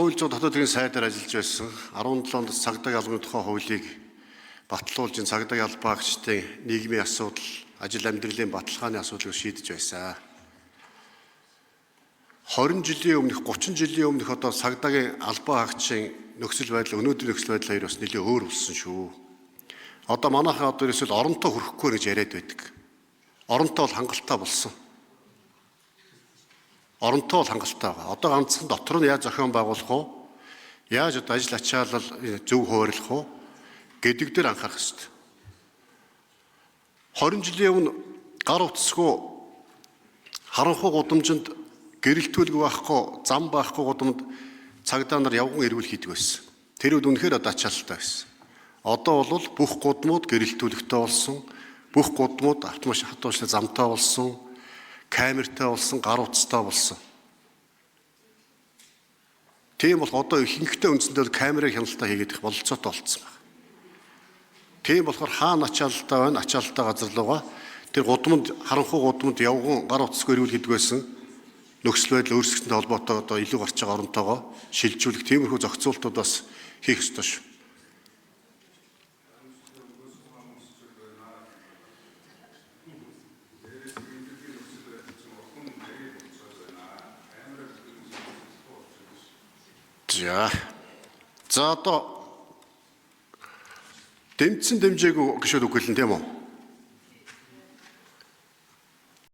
Хууль зүйн дотоод хэргийн сайдаар ажиллаж байсан 17 онд цагдаа ялганы тухай хуулийг батлуулж цагдаа ялбаагчдын нийгмийн асуудал, ажил амьдралын баталгааны асуудлыг шийдэж байсан. 20 жилийн өмнөх, 30 жилийн өмнөх одоо цагдаагийн албан хаагчийн нөхцөл байдал, өнөөдрийн нөхцөл байдал хоёр бас нэлээд өөр болсон шүү. Одоо манайхан одоо ерөөсөө оронтой хүрэхгүй гэж яриад байдаг. Оронтой бол хангалттай болсон. Оронтой бол хангалттай байгаа. Одоо ганцхан дотор нь яаж зохион байгуулах вэ? Яаж одоо ажил ачаалал зөв хуваарлах вэ гэдэг дээр анхаарах хэрэгтэй. 20 жилийн өмнө гар утасгүй харанхуй гудамжинд гэрэлтүүлэг байхгүй, зам байхгүй гудамд цагдаа нар явган эрүүл хийдэг байсан. Тэр үед үнэхээр одоо ачаалттай байсан. Одоо бол бүх гудмууд гэрэлтүүлэгтэй болсон, бүх гудмууд автомаш хатууштай замтай болсон, камертай болсон, гар утастай болсон. Тийм бол одоо ихэнхдээ үндсэндээ камерыг хяналтаа хийгээд их бололцоотой болцсон байна. Тийм болохоор хаана ачаалттай байна, ачаалттай газар руугаа тэр гудамд харанхуй гудамд явган гар утасгүй эрүүл хийдэг байсан нөхцөл байдал өөрсдөнтэй холбоотой одоо илүү гарч байгаа оронтойгоо шилжүүлэх тиймэрхүү зохицуултууд бас хийх ёстой шүү. За одоо дэмжсэн дэмжээгүй гişүүд үгүй л тийм үү?